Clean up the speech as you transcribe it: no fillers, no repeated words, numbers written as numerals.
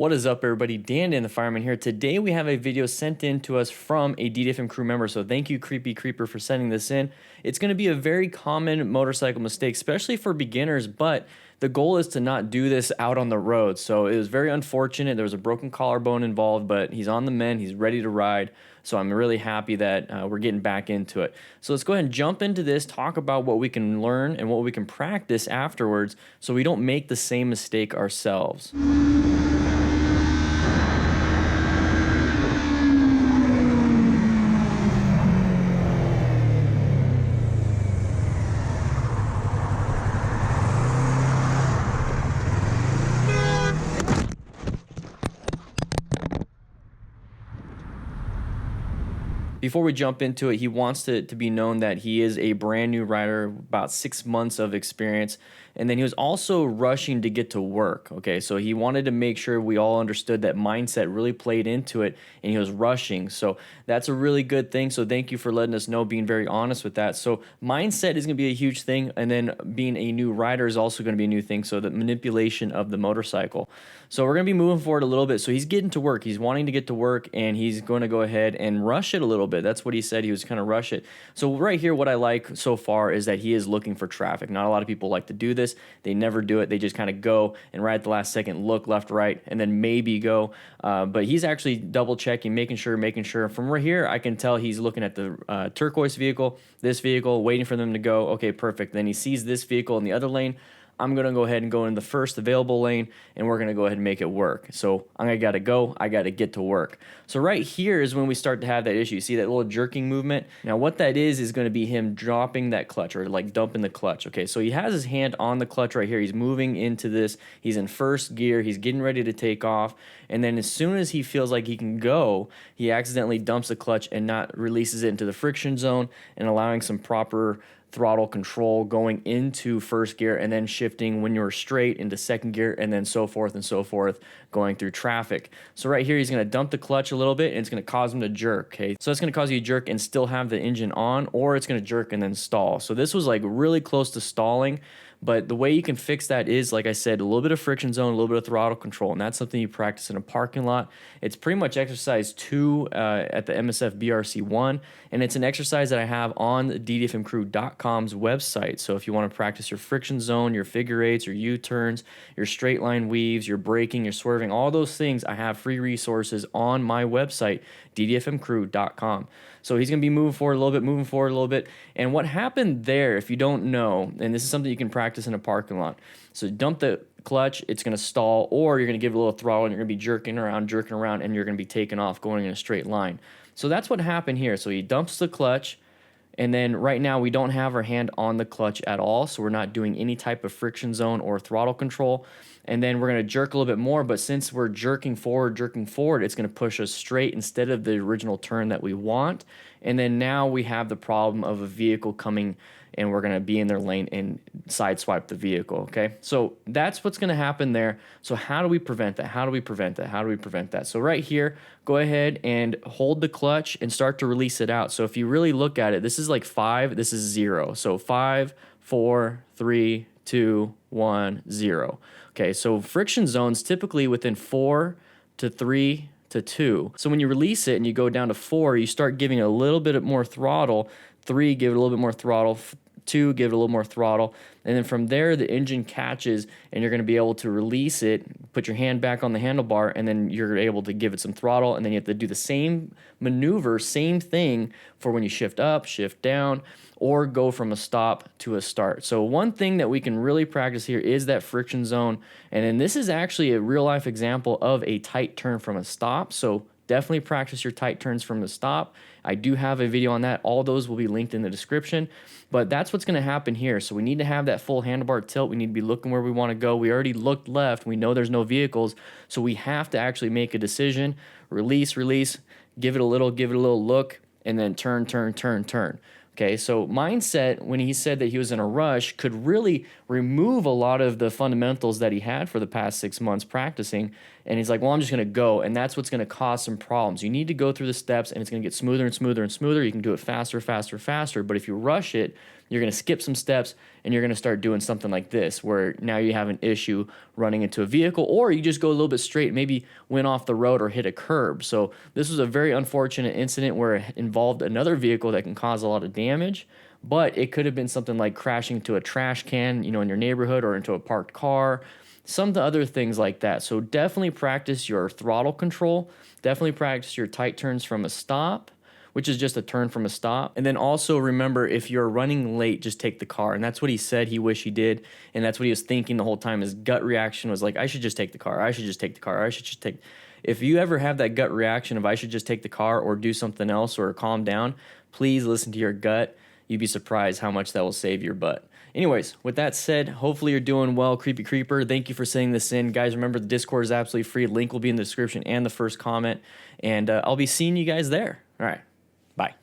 What is up, everybody? DanDanTheFireman here. Today we have a video sent in to us from a DDFM crew member, so thank you, Creepy Creeper, for sending this in. It's going to be a very common motorcycle mistake, especially for beginners, but the goal is to not do this out on the road. So it was very unfortunate. There was a broken collarbone involved, but he's on the mend. He's ready to ride. So I'm really happy that we're getting back into it. So let's go ahead and jump into this, talk about what we can learn and what we can practice afterwards so we don't make the same mistake ourselves. Before we jump into it, he wants to be known that he is a brand new rider, about 6 months of experience, and then he was also rushing to get to work. Okay, so he wanted to make sure we all understood that mindset really played into it, and he was rushing. So that's a really good thing. So thank you for letting us know, being very honest with that. So mindset is going to be a huge thing, and then being a new rider is also going to be a new thing. So the manipulation of the motorcycle. So we're going to be moving forward a little bit. So he's getting to work. He's wanting to get to work, and he's going to go ahead and rush it a little bit. That's what he said. He was going to rush it. So right here, what I like so far is that he is looking for traffic. Not a lot of people like to do this. They never do it. They just kind of go and right at the last second look left, right, and then maybe go. But he's actually double checking, making sure. From right here, I can tell he's looking at the turquoise vehicle, this vehicle, waiting for them to go. Okay, perfect. Then he sees this vehicle in the other lane. I'm going to go ahead and go in the first available lane, and we're going to go ahead and make it work. So I got to go. I got to get to work. So right here is when we start to have that issue. See that little jerking movement? Now what that is going to be him dropping that clutch, or like dumping the clutch. Okay, so he has his hand on the clutch right here. He's moving into this. He's in first gear. He's getting ready to take off. And then as soon as he feels like he can go, he accidentally dumps the clutch and not releases it into the friction zone and allowing some proper throttle control going into first gear, and then shifting when you're straight into second gear, and then so forth and so forth going through traffic. So right here, he's going to dump the clutch a little bit, and it's going to cause him to jerk. Okay, so it's going to cause you to jerk and still have the engine on, or it's going to jerk and then stall. So this was like really close to stalling. But the way you can fix that is, like I said, a little bit of friction zone, a little bit of throttle control, and that's something you practice in a parking lot. It's pretty much exercise 2 at the MSF BRC1, and it's an exercise that I have on the DDFMcrew.com's website. So if you want to practice your friction zone, your figure eights, your U-turns, your straight line weaves, your braking, your swerving, all those things, I have free resources on my website, DDFMcrew.com. So he's going to be moving forward a little bit. And what happened there, if you don't know, and this is something you can practice in a parking lot. So dump the clutch, it's going to stall, or you're going to give it a little throttle, and you're going to be jerking around, and you're going to be taking off, going in a straight line. So that's what happened here. So he dumps the clutch, and then right now we don't have our hand on the clutch at all, so we're not doing any type of friction zone or throttle control. And then we're going to jerk a little bit more, but since we're jerking forward, it's going to push us straight instead of the original turn that we want. And then now we have the problem of a vehicle coming, and we're going to be in their lane and sideswipe the vehicle, okay? So that's what's going to happen there. So how do we prevent that? So right here, go ahead and hold the clutch and start to release it out. So if you really look at it, this is like 5, this is 0. So 5, 4, 3, 2, 1, 0. Okay, so friction zones typically within 4 to 3 to 2. So when you release it and you go down to 4, you start giving it a little bit more throttle. 3, give it a little bit more throttle. 2, give it a little more throttle. And then from there, the engine catches, and you're going to be able to release it, put your hand back on the handlebar, and then you're able to give it some throttle. And then you have to do the same maneuver, same thing for when you shift up, shift down, or go from a stop to a start. So one thing that we can really practice here is that friction zone. And then this is actually a real life example of a tight turn from a stop. So definitely practice your tight turns from the stop. I do have a video on that. All those will be linked in the description. But that's what's going to happen here. So we need to have that full handlebar tilt. We need to be looking where we want to go. We already looked left. We know there's no vehicles. So we have to actually make a decision. Release, give it a little look, and then turn. Okay, so mindset, when he said that he was in a rush, could really remove a lot of the fundamentals that he had for the past 6 months practicing And he's like, well, I'm just going to go. And that's what's going to cause some problems. You need to go through the steps, and it's going to get smoother and smoother and smoother. You can do it faster, faster, faster. But if you rush it, you're going to skip some steps, and you're going to start doing something like this, where now you have an issue running into a vehicle, or you just go a little bit straight, maybe went off the road or hit a curb. So this was a very unfortunate incident where it involved another vehicle that can cause a lot of damage. But it could have been something like crashing into a trash can, in your neighborhood, or into a parked car, some other things like that. So definitely practice your throttle control. Definitely practice your tight turns from a stop, which is just a turn from a stop. And then also remember, if you're running late, just take the car. And that's what he said he wished he did. And that's what he was thinking the whole time. His gut reaction was like, I should just take the car. I should just take the car. I should just take. If you ever have that gut reaction of I should just take the car or do something else or calm down, please listen to your gut. You'd be surprised how much that will save your butt. Anyways, with that said, hopefully you're doing well, Creepy Creeper. Thank you for sending this in. Guys, remember the Discord is absolutely free. Link will be in the description and the first comment. And I'll be seeing you guys there. All right. Bye.